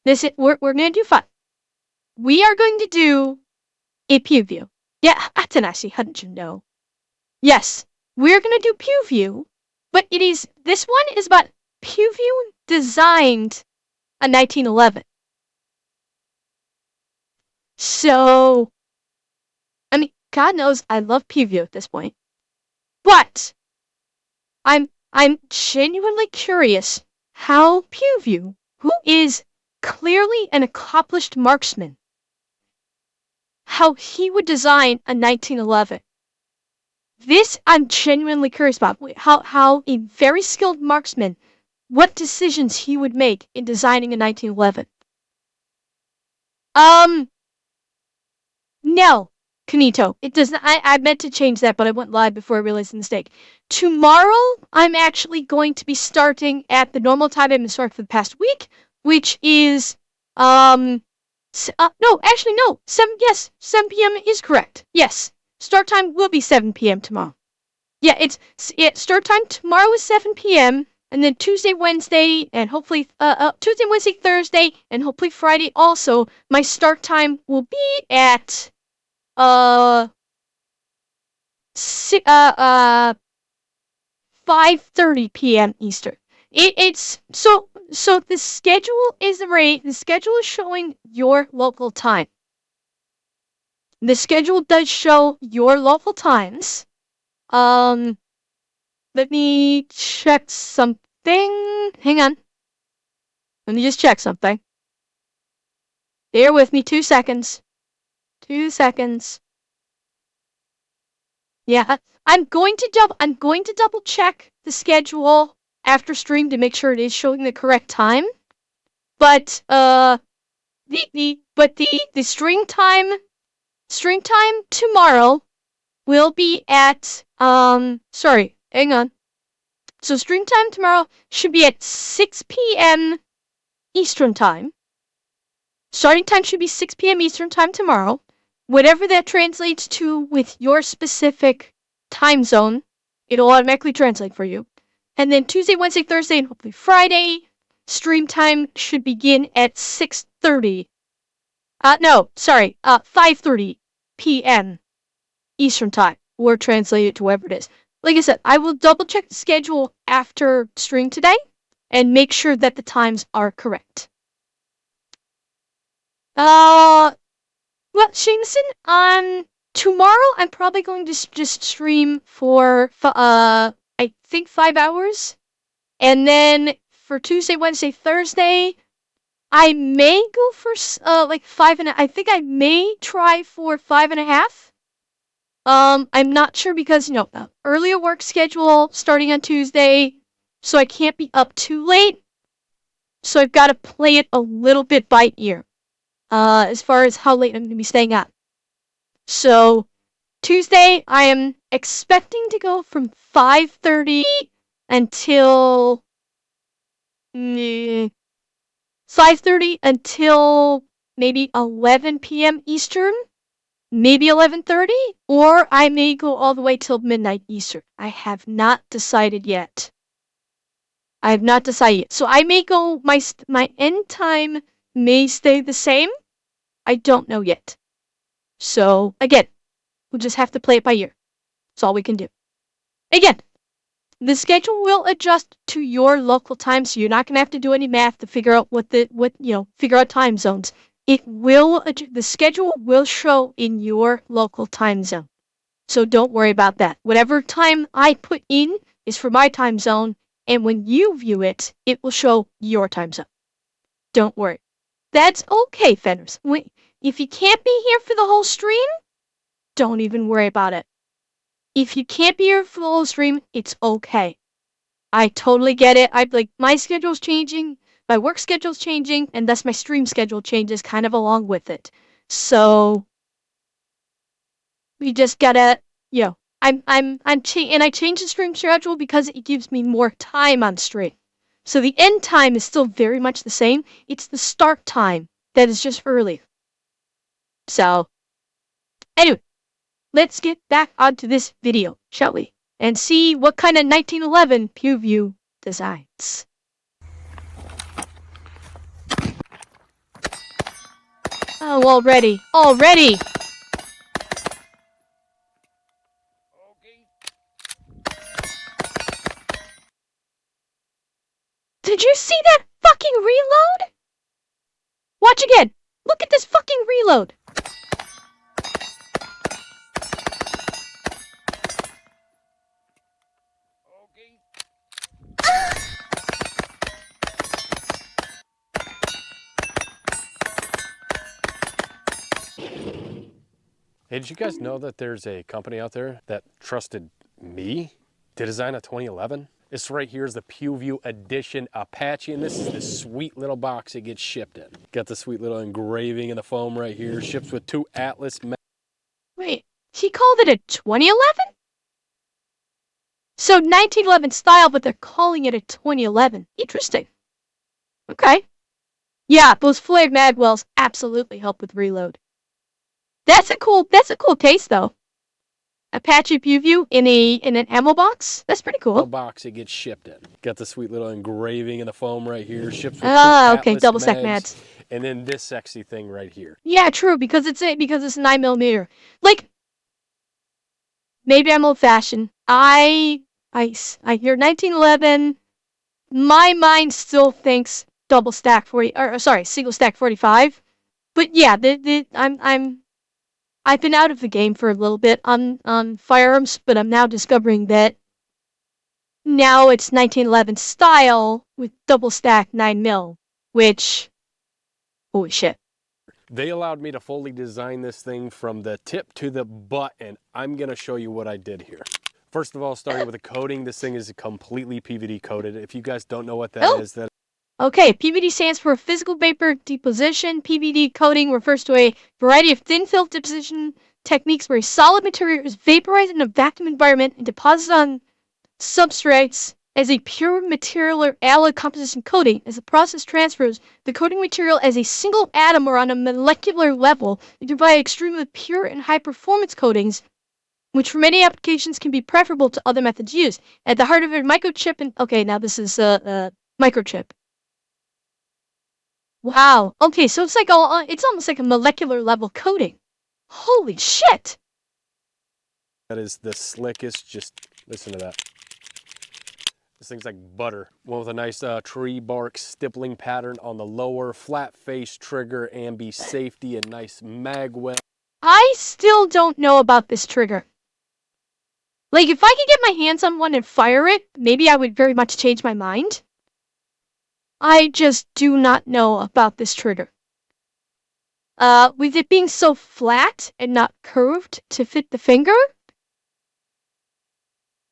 We're gonna do fun. We are going to do a PewView. Yeah, Atanasi, how did you know? Yes, we're gonna do PewView, but this one is about PewView designed in 1911. So, I mean, God knows I love PewView at this point. But I'm genuinely curious how PewView, who is clearly an accomplished marksman, how he would design a 1911. This I'm genuinely curious about. How a very skilled marksman, what decisions he would make in designing a 1911. No, Kanito. It does not. I meant to change that, but I went live before I realized the mistake. Tomorrow, I'm actually going to be starting at the normal time I've been starting for the past week, which is no, actually no. 7 p.m. is correct. Yes, start time will be 7 p.m. tomorrow. Yeah, start time tomorrow is 7 p.m. and then Tuesday, Wednesday, and hopefully Tuesday, Wednesday, Thursday, and hopefully Friday also. My start time will be at 5:30 p.m. Eastern. It's so the schedule is showing your local time. The schedule does show your local times. Let me check something. Hang on. Let me just check something. Bear with me 2 seconds. 2 seconds. Yeah, I'm going to double check the schedule after stream to make sure it is showing the correct time. But the stream time tomorrow will be at sorry, hang on. So stream time tomorrow should be at 6 p.m. Eastern time. Starting time should be 6 p.m. Eastern time tomorrow. Whatever that translates to with your specific time zone, it'll automatically translate for you. And then Tuesday, Wednesday, Thursday, and hopefully Friday, stream time should begin at 6:30. 5:30 p.m. Eastern time, or translate it to whatever it is. Like I said, I will double check the schedule after stream today and make sure that the times are correct. Well, Shameson, tomorrow I'm probably going to just stream for, I think 5 hours. And then for Tuesday, Wednesday, Thursday, I may go for, like 5.5. I think I may try for 5.5. I'm not sure because, earlier work schedule starting on Tuesday, so I can't be up too late. So I've got to play it a little bit by ear. As far as how late I'm going to be staying up. So, Tuesday, I am expecting to go from 5:30 until 5:30 until maybe 11 p.m. Eastern, maybe 11:30, or I may go all the way till midnight Eastern. I have not decided yet. So I may go, my end time may stay the same. I don't know yet. So, again, we'll just have to play it by ear. That's all we can do. Again, the schedule will adjust to your local time, so you're not going to have to do any math to figure out figure out time zones. The schedule will show in your local time zone. So don't worry about that. Whatever time I put in is for my time zone, and when you view it, it will show your time zone. Don't worry. That's okay, Fenners. If you can't be here for the whole stream, don't even worry about it. If you can't be here for the whole stream, it's okay. I totally get it. My schedule's changing, my work schedule's changing, and thus my stream schedule changes kind of along with it. So we just gotta, I change the stream schedule because it gives me more time on stream. So the end time is still very much the same. It's the start time that is just early. So, anyway, let's get back onto this video, shall we? And see what kind of 1911 PewView designs. Oh, already. Already! Did you see that fucking reload? Watch again! Look at this fucking reload! Hey, did you guys know that there's a company out there that trusted me to design a 2011? This right here is the PewView Edition Apache, and this is the sweet little box it gets shipped in. Got the sweet little engraving in the foam right here. Ships with 2 Atlas. Wait, he called it a 2011? So 1911 style, but they're calling it a 2011. Interesting. Okay. Yeah, those flared magwells absolutely help with reload. That's a cool case though. Apache PewView in an ammo box? That's pretty cool. Box it gets shipped in. Got the sweet little engraving in the foam right here. Ships with 2 okay, Atlas double stack mags. mats. And then this sexy thing right here. Yeah, true, because it's 9mm. Like, maybe I'm old fashioned. I hear 1911. My mind still thinks double stack 40, or sorry, single stack 45. But yeah, I've been out of the game for a little bit on firearms, but I'm now discovering that now it's 1911 style with double stack 9mm, which, holy shit. They allowed me to fully design this thing from the tip to the butt, and I'm gonna show you what I did here. First of all, starting with the coating, this thing is completely PVD coated. If you guys don't know what that is, then okay, PVD stands for physical vapor deposition. PVD coating refers to a variety of thin film deposition techniques where a solid material is vaporized in a vacuum environment and deposited on substrates as a pure material or alloy composition coating. As the process transfers the coating material as a single atom or on a molecular level, you can provide extremely pure and high performance coatings, which for many applications can be preferable to other methods used. At the heart of it, microchip and okay, now this is microchip. Wow. Okay, so it's like it's almost like a molecular level coating. Holy shit! that is the slickest. Just listen to that. This thing's like butter. One with a nice tree bark stippling pattern on the lower, flat face trigger, ambi safety, and nice mag well. I still don't know about this trigger. Like, if I could get my hands on one and fire it, maybe I would very much change my mind. I just do not know about this trigger. With it being so flat and not curved to fit the finger,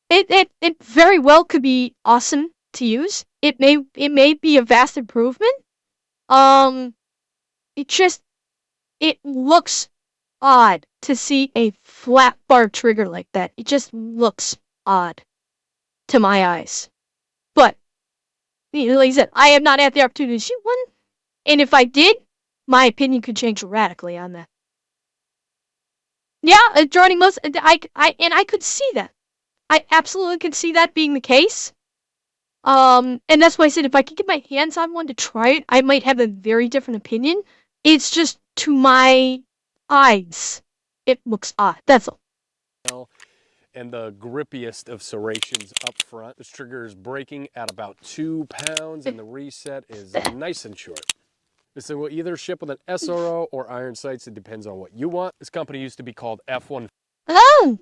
it very well could be awesome to use. It may be a vast improvement. It looks odd to see a flat bar trigger like that. It just looks odd to my eyes. But like I said, I have not had the opportunity to shoot one, and if I did, my opinion could change radically on that. Yeah, joining most, I could see that. I absolutely could see that being the case. And that's why I said if I could get my hands on one to try it, I might have a very different opinion. It's just to my eyes, it looks odd. That's all. And the grippiest of serrations up front. This trigger is breaking at about 2 pounds, and the reset is nice and short. This thing will either ship with an SRO or iron sights. It depends on what you want. This company used to be called F1. Oh!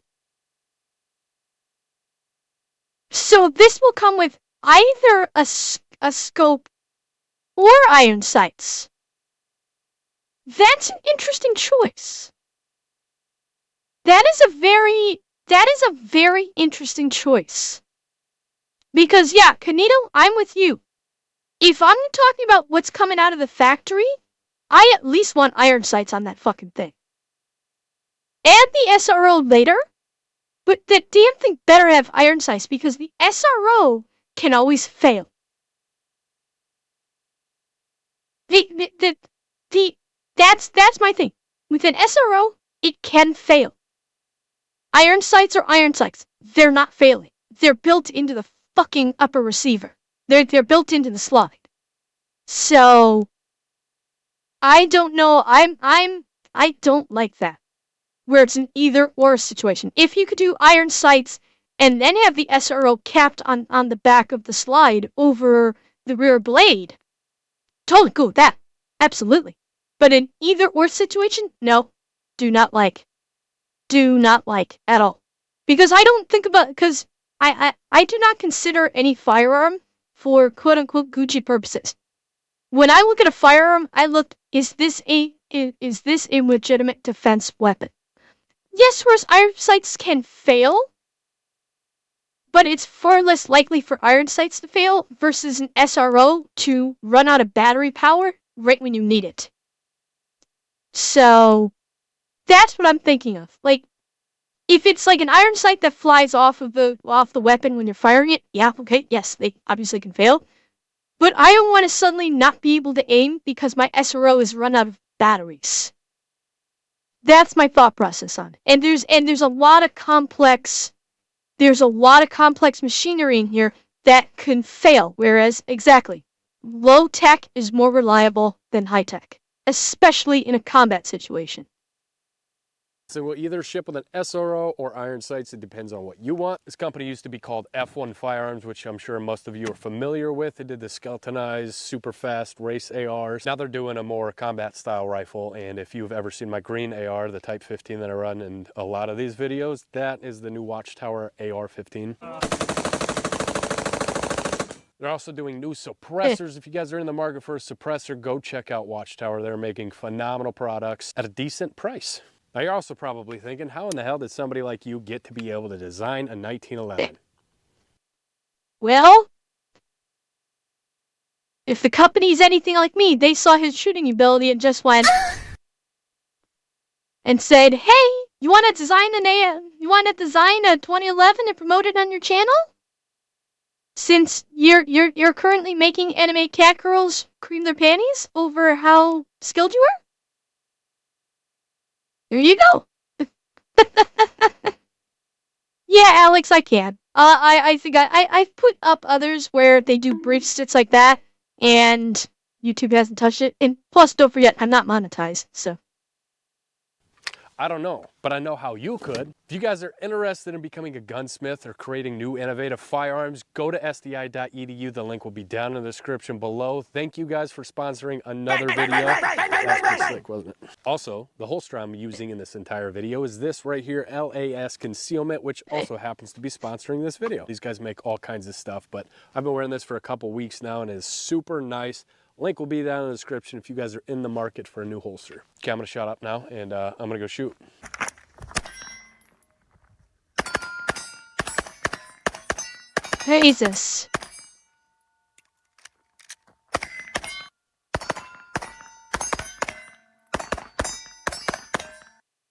So this will come with either a scope or iron sights. That's an interesting choice. That is a very interesting choice. Because yeah, Kanito, I'm with you. If I'm talking about what's coming out of the factory, I at least want iron sights on that fucking thing. Add the SRO later, but the damn thing better have iron sights because the SRO can always fail. That's my thing. With an SRO, it can fail. Iron sights are iron sights. They're not failing. They're built into the fucking upper receiver. They're built into the slide. So I don't know. I don't like that. Where it's an either or situation. If you could do iron sights and then have the SRO capped on the back of the slide over the rear blade, totally cool with that. Absolutely. But in either or situation, no. Do not like. Do not like at all. Because I don't think about because I do not consider any firearm for quote unquote Gucci purposes. When I look at a firearm, I look, is this a legitimate defense weapon? Yes, whereas iron sights can fail, but it's far less likely for iron sights to fail versus an SRO to run out of battery power right when you need it. So that's what I'm thinking of. Like, if it's like an iron sight that flies off the weapon when you're firing it, yeah, okay, yes, they obviously can fail. But I don't want to suddenly not be able to aim because my SRO is run out of batteries. That's my thought process on it. And there's a lot of complex machinery in here that can fail. Whereas exactly, low tech is more reliable than high tech, especially in a combat situation. So we'll either ship with an SRO or iron sights. It depends on what you want. This company used to be called F1 Firearms, which I'm sure most of you are familiar with. They did the skeletonized, super fast race ARs. Now they're doing a more combat style rifle. And if you've ever seen my green AR, the Type 15 that I run in a lot of these videos, that is the new Watchtower AR-15. They're also doing new suppressors. If you guys are in the market for a suppressor, go check out Watchtower. They're making phenomenal products at a decent price. Now you're also probably thinking, how in the hell did somebody like you get to be able to design a 1911? Well, if the company's anything like me, they saw his shooting ability and just went and said, "Hey, you want to design a 2011 and promote it on your channel? Since you're currently making anime cat girls cream their panties over how skilled you are? There you go." Yeah, Alex, I can. I think I've put up others where they do brief sits like that, and YouTube hasn't touched it. And plus, don't forget, I'm not monetized, so. I don't know, but I know how you could. If you guys are interested in becoming a gunsmith or creating new innovative firearms, go to sdi.edu. The link will be down in the description below. Thank you guys for sponsoring another video. That was pretty slick, wasn't it? Also, the holster I'm using in this entire video is this right here, LAS Concealment, which also happens to be sponsoring this video. These guys make all kinds of stuff, but I've been wearing this for a couple weeks now and it is super nice. Link will be down in the description if you guys are in the market for a new holster. Okay, I'm gonna shut up now and I'm gonna go shoot. Jesus.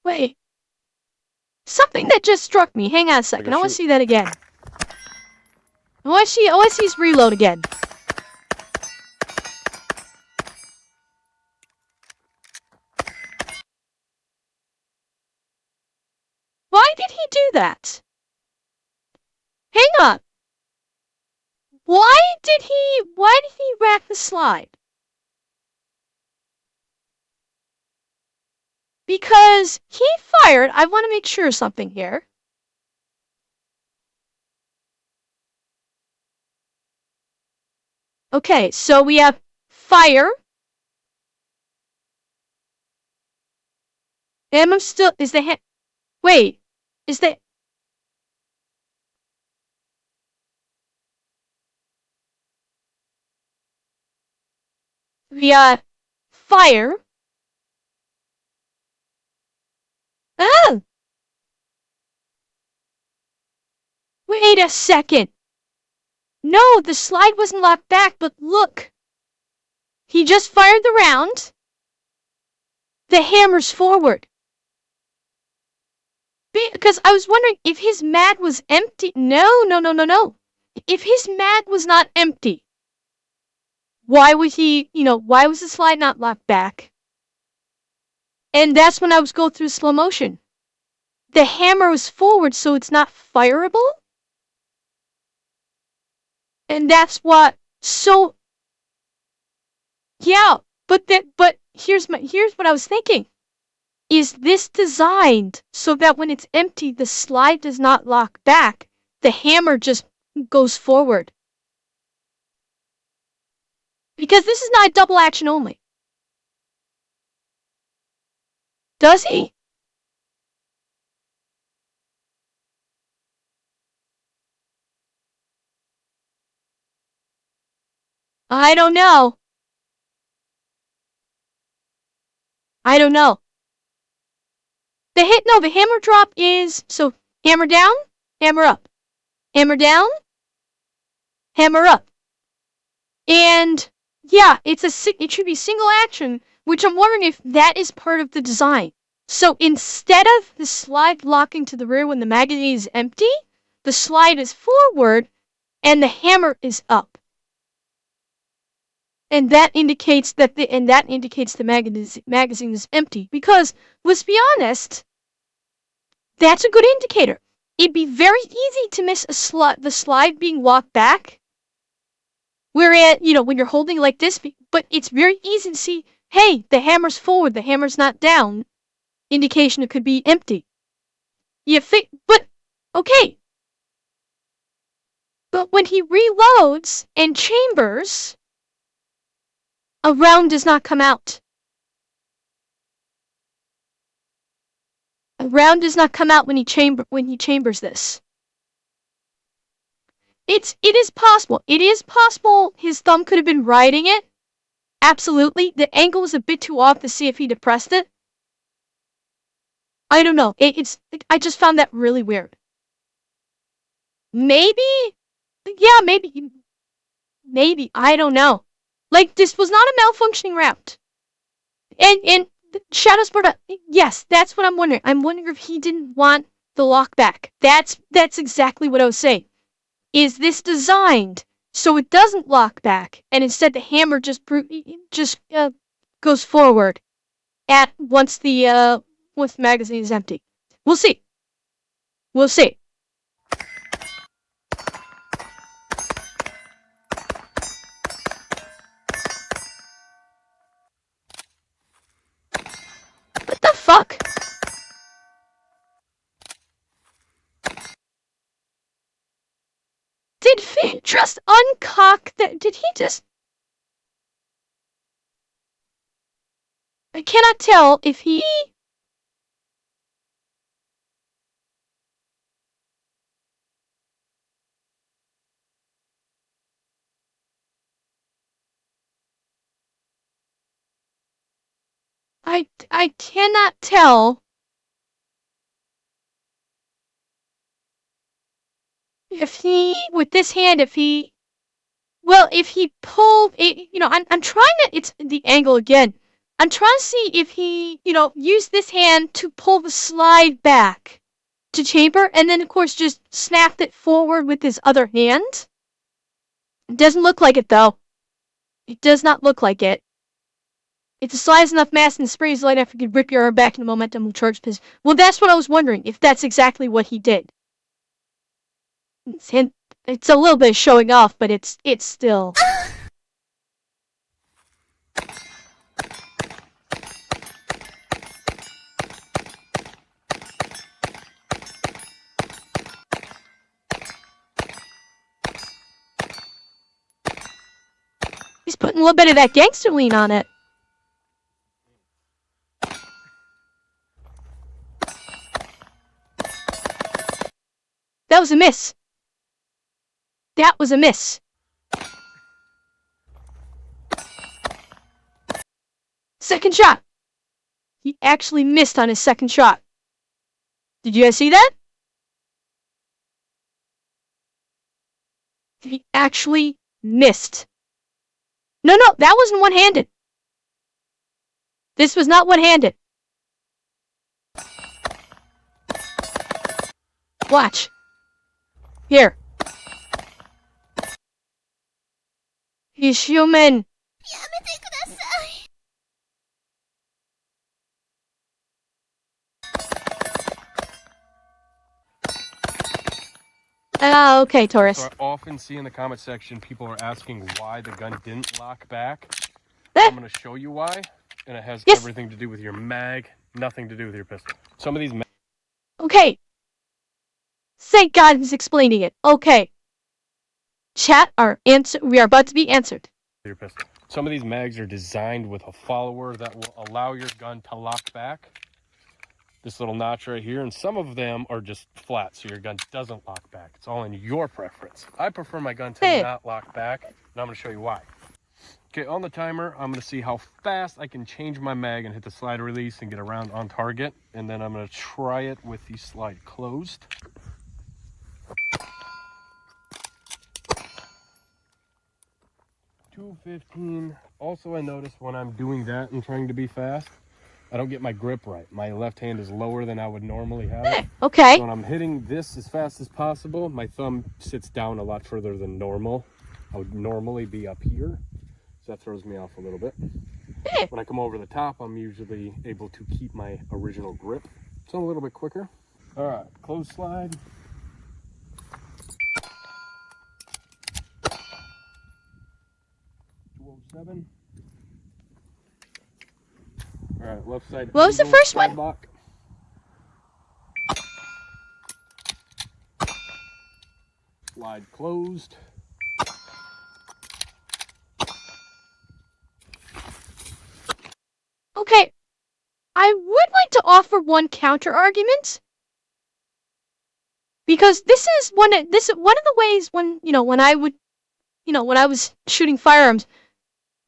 Wait. Something that just struck me. Hang on a second. I want to see that again. I want to see his reload again. Why did he do that? Hang on. Why did he rack the slide? Because he fired, I want to make sure of something here. Okay, so we have fire. Ammo still, is the hand, wait, is the, we have fire. Ah! Wait a second. No, the slide wasn't locked back, but look. He just fired the round. The hammer's forward. Because I was wondering if his mag was empty. No, no, no, no, no. If his mag was not empty, why was why was the slide not locked back? And that's when I was going through slow motion. The hammer was forward, so it's not fireable. And that's what, so, yeah, but here's what I was thinking. Is this designed so that when it's empty, the slide does not lock back? The hammer just goes forward. Because this is not double action only. Does he? I don't know. I don't know. The hammer drop is, so hammer down, hammer up. Hammer down, hammer up. And yeah, it should be single action, which I'm wondering if that is part of the design. So instead of the slide locking to the rear when the magazine is empty, the slide is forward and the hammer is up. And that indicates the magazine is empty. Because let's be honest, that's a good indicator. It'd be very easy to miss the slide being walked back. Whereas, when you're holding like this, but it's very easy to see, hey, the hammer's forward, the hammer's not down. Indication it could be empty. But, okay. But when he reloads and chambers, a round does not come out. A round does not come out when he chambers this. It is possible. It is possible his thumb could have been riding it. Absolutely. The angle was a bit too off to see if he depressed it. I don't know. I just found that really weird. Maybe? Yeah, maybe. Maybe. I don't know. Like, this was not a malfunctioning route. And Shadow's brought up, yes, that's what I'm wondering. I'm wondering if he didn't want the lock back. That's exactly what I was saying. Is this designed so it doesn't lock back, and instead the hammer just goes forward once the magazine is empty? We'll see. We'll see. What the fuck? Did Finn just uncock that? Did he just... I cannot tell if he... I cannot tell if he, with this hand, if he pulled it, I'm trying to, it's the angle again. I'm trying to see if he, used this hand to pull the slide back to chamber, and then, of course, just snapped it forward with his other hand. It doesn't look like it, though. It does not look like it. If the slide is enough mass and the spray is light enough, you could rip your arm back and the momentum will charge his... Well, that's what I was wondering, if that's exactly what he did. It's a little bit of showing off, but it's still... He's putting a little bit of that gangster lean on it. That was a miss. That was a miss. Second shot. He actually missed on his second shot. Did you guys see that? He actually missed. No, that wasn't one-handed. This was not one-handed. Watch. Here. He's human. Okay, Taurus. So I often see in the comment section people are asking why the gun didn't lock back. I'm going to show you why. and it has Yes. everything to do with your mag, nothing to do with your pistol. Some of these Okay. Thank God he's explaining it. Okay. Chat, we are about to be answered. your pistol. Some of these mags are designed with a follower that will allow your gun to lock back. This little notch right here, and some of them are just flat, so your gun doesn't lock back. It's all in your preference. I prefer my gun to not lock back, and I'm going to show you why. Okay, on the timer, I'm going to see how fast I can change my mag and hit the slide release and get around on target, and then I'm going to try it with the slide closed. 215. Also, I notice when I'm doing that and trying to be fast, I don't get my grip right. My left hand is lower than I would normally have it. Okay. So when I'm hitting this as fast as possible, my thumb sits down a lot further than normal. I would normally be up here, so that throws me off a little bit. When I come over the top, I'm usually able to keep my original grip. So I'm a little bit quicker. All right, close slide. $207. All right, left side. What was the first one? Lock. Slide closed. Okay. I would like to offer one counter argument. Because this is one of the ways when I was shooting firearms,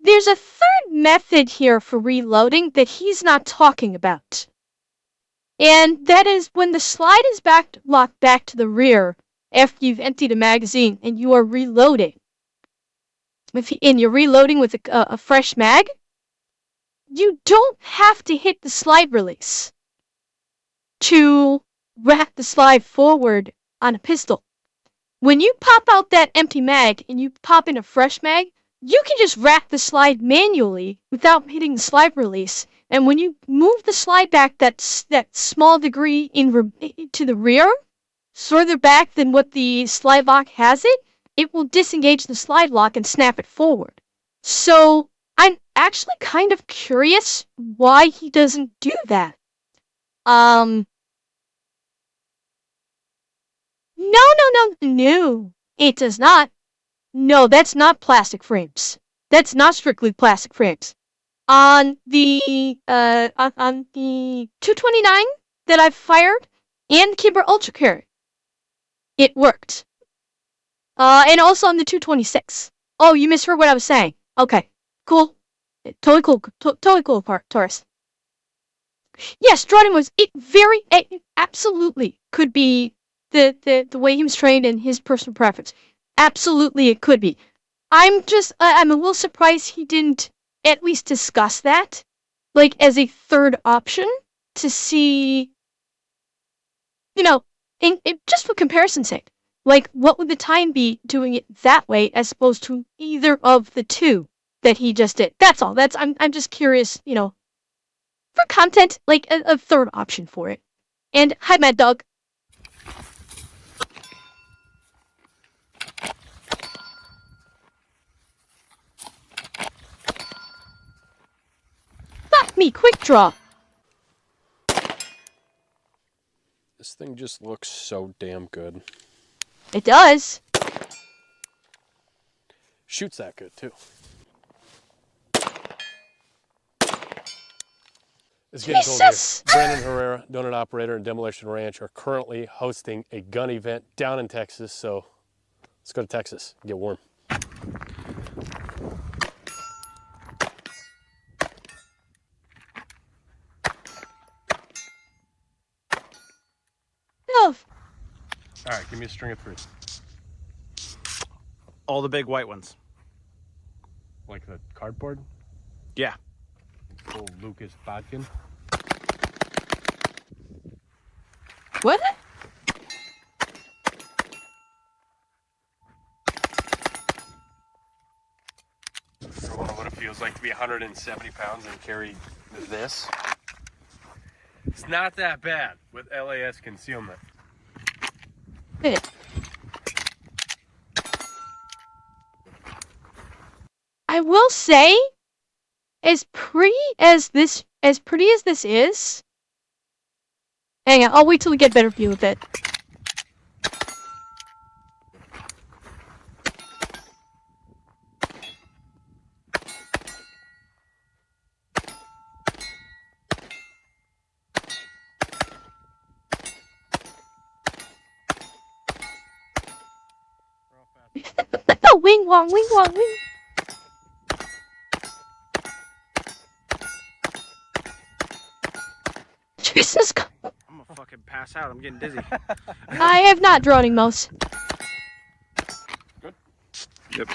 there's a third method here for reloading that he's not talking about. And that is when the slide is locked back to the rear after you've emptied a magazine and you are reloading. And you're reloading with a fresh mag, you don't have to hit the slide release to rack the slide forward on a pistol. When you pop out that empty mag and you pop in a fresh mag, you can just rack the slide manually without hitting the slide release. And when you move the slide back that small degree to the rear, further back than what the slide lock has it will disengage the slide lock and snap it forward. So I'm actually kind of curious why he doesn't do that. No, it does not. No, that's not plastic frames. That's not strictly plastic frames. On the 229 that I've fired and Kimber Ultra Carry, it worked. And also on the 226. Oh, you misheard what I was saying. Okay, cool. Totally cool. Totally cool, Taurus. Yes, Jordan was it absolutely could be the way he was trained and his personal preference. Absolutely, it could be. I'm a little surprised he didn't at least discuss that, like as a third option to see, just for comparison's sake, like what would the time be doing it that way as opposed to either of the two that he just did. That's all. I'm just curious, for content, like a third option for it. And hi, Mad Dog. Fuck me, quick draw. This thing just looks so damn good. It does. Shoots that good too. As getting told here, Brandon Herrera, Donut Operator, and Demolition Ranch are currently hosting a gun event down in Texas, so let's go to Texas and get warm. No. All right, give me a string of 3. All the big white ones. Like the cardboard? Yeah. Old Lucas Bodkin. What? I wonder what it feels like to be 170 pounds and carry this. It's not that bad with LAS concealment. I will say, as pretty as this is. Hang on, I'll wait till we get a better view of it. Oh, wing wong, wing wong, wing. Jesus, I'm gonna fucking pass out. I'm getting dizzy. I have not droning mouse. Good. Yep.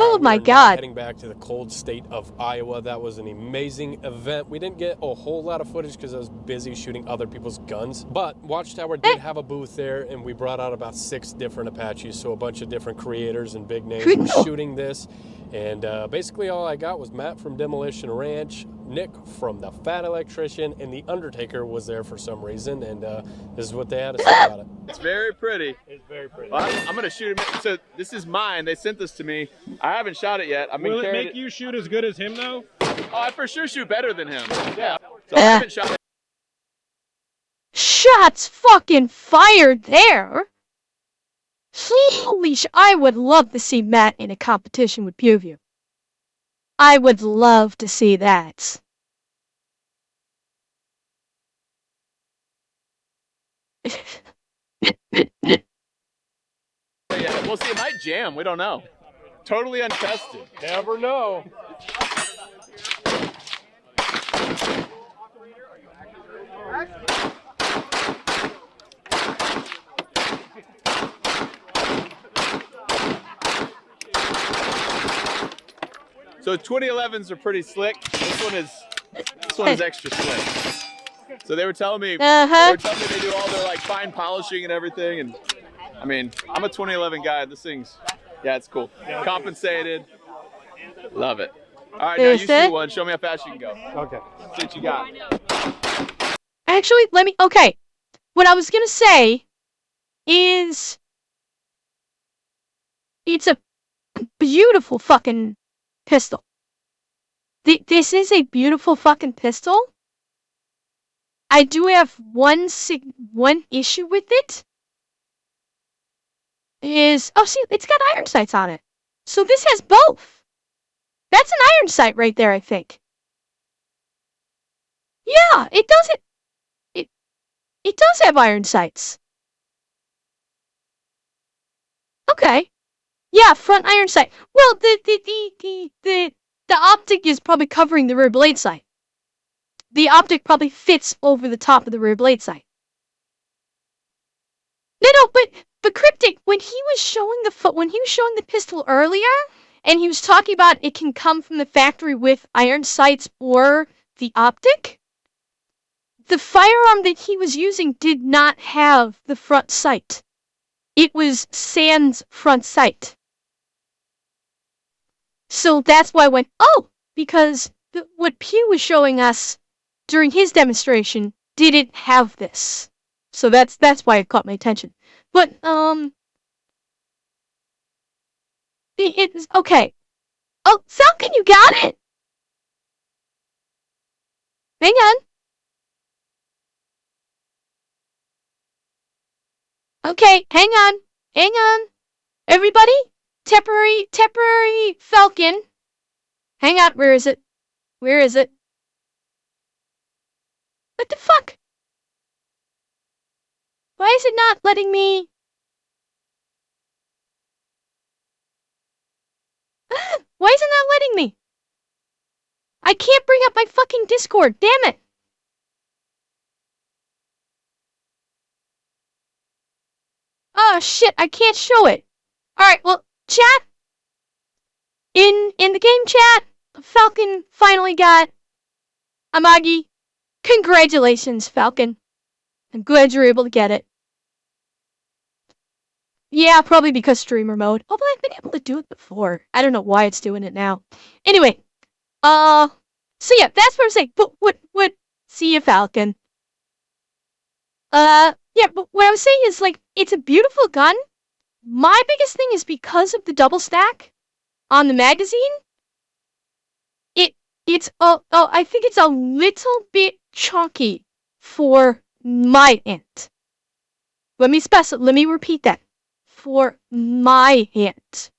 Oh We my are now god. heading back to the cold state of Iowa. That was an amazing event. We didn't get a whole lot of footage because I was busy shooting other people's guns. But Watchtower did have a booth there, and we brought out about 6 different Apaches, so a bunch of different creators and big names were shooting this. And basically all I got was Matt from Demolition Ranch, Nick from The Fat Electrician, and the Undertaker was there for some reason. And this is what they had to say about it. It's very pretty. It's very pretty. Well, I'm gonna shoot him. So this is mine. They sent this to me. I haven't shot it yet. I've been Will it carrying make you shoot as good as him, though? Oh, I for sure shoot better than him. Yeah. So I haven't shot it. Shots fucking fired there. Holy I would love to see Matt in a competition with PewView. I would love to see that. Yeah, we'll see. It might jam. We don't know. Totally untested. Never know. So 2011s are pretty slick. This one is extra slick. So they were telling me they do all their like fine polishing and everything. And I mean, I'm a 2011 guy. This thing's, yeah, it's cool. Compensated. Love it. All right, now you shoot one. Show me how fast you can go. Okay. See what you got. Actually, okay. What I was gonna say is it's a beautiful fucking pistol. This is a beautiful fucking pistol. I do have one issue with it. See, it's got iron sights on it. So this has both. That's an iron sight right there, I think. Yeah, it does it does have iron sights. Okay. Yeah, front iron sight. Well, the optic is probably covering the rear blade sight. The optic probably fits over the top of the rear blade sight. No, but Cryptic, when he was showing the pistol earlier, and he was talking about it can come from the factory with iron sights or the optic, the firearm that he was using did not have the front sight. It was sans front sight. So that's why I went, oh, because what Pew was showing us during his demonstration didn't have this. So that's why it caught my attention. But, it's, okay. Oh, Falcon, you got it! Hang on. Okay, hang on. Hang on. Everybody, temporary Falcon. Hang on, where is it? Where is it? What the fuck? Why is it not letting me? Why is it not letting me? I can't bring up my fucking Discord, damn it! Oh shit, I can't show it. Alright, well, chat. In the game chat, Falcon finally got Amagi. Congratulations, Falcon. I'm glad you're able to get it. Yeah, probably because streamer mode. Oh, but I've been able to do it before. I don't know why it's doing it now. Anyway, so yeah, that's what I'm saying. But what, see you, Falcon. Yeah, but what I was saying is, like, it's a beautiful gun. My biggest thing is because of the double stack on the magazine, I think it's a little bit chunky for my hand. Let me repeat that. For my hand.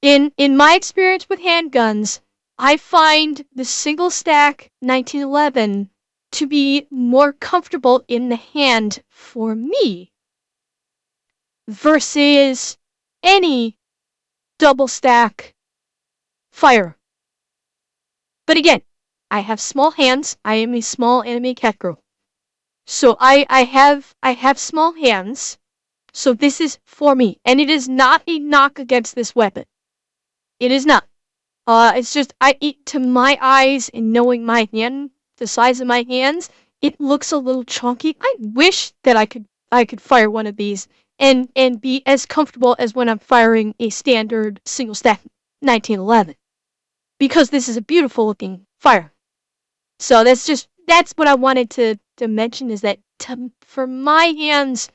In my experience with handguns, I find the single stack 1911 to be more comfortable in the hand for me versus any double stack fire. But again, I have small hands. I am a small anime cat girl. So I have small hands. So this is for me. And it is not a knock against this weapon. It is not. It's just to my eyes and knowing my hand, the size of my hands, it looks a little chunky. I wish that I could fire one of these and be as comfortable as when I'm firing a standard single stack 1911. Because this is a beautiful looking fire. So that's what I wanted to mention is that for my hands,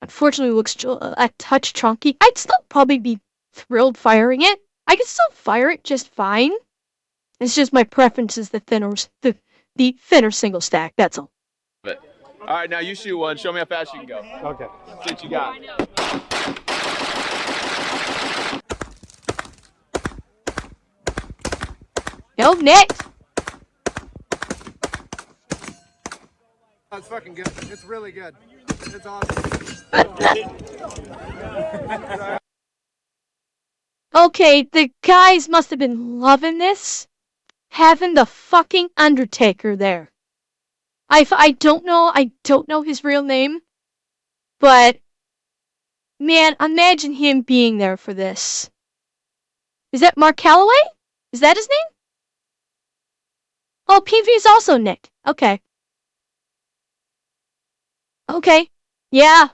unfortunately, it looks a touch chunky. I'd still probably be thrilled firing it. I could still fire it just fine. It's just my preference is the thinner single stack. That's all. All right, now you shoot one. Show me how fast you can go. Okay. See what you got. Go next. That's fucking good. It's really good. It's awesome. Okay, the guys must have been loving this. Having the fucking Undertaker there. I don't know his real name, but man, imagine him being there for this. Is that Mark Calloway? Is that his name? Oh, PewView is also Nick. Okay. Okay. Yeah.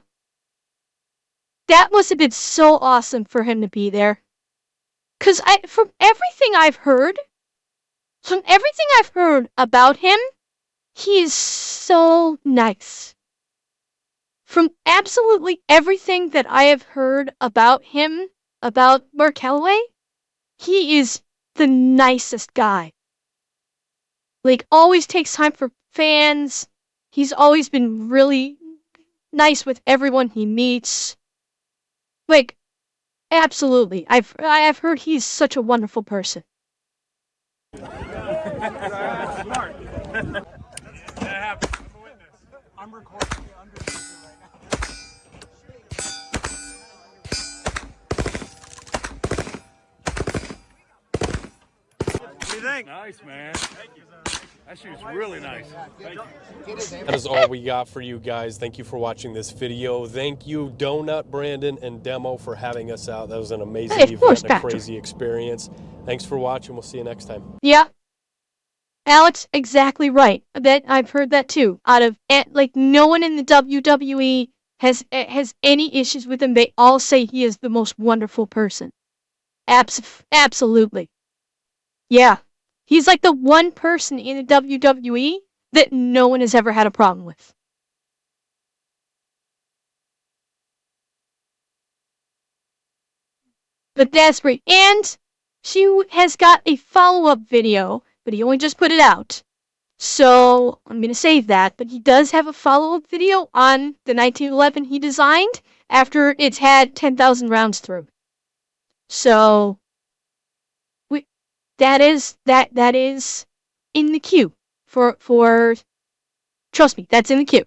That must have been so awesome for him to be there. Cause from everything I've heard about him, he is so nice. From absolutely everything that I have heard about him, about Mark Calloway, he is the nicest guy. Like, always takes time for fans. He's always been really nice with everyone he meets. Like, absolutely. I've heard he's such a wonderful person. I'm recording the Undertaker right now. What do you think? Nice, man. That shoot's really nice. Thank you. That is all we got for you guys. Thank you for watching this video. Thank you, Donut, Brandon, and Demo for having us out. That was an amazing Hey, of course, event, a Patrick. crazy experience. Thanks for watching. We'll see you next time. Yeah. Alex, exactly right. That I've heard that too. Like, no one in the WWE has any issues with him. They all say he is the most wonderful person. Absolutely. Yeah. He's like the one person in the WWE that no one has ever had a problem with. But that's great. And she has got a follow-up video, but he only just put it out. So I'm going to save that. But he does have a follow-up video on the 1911 he designed after it's had 10,000 rounds through. So that is in the queue for trust me, that's in the queue.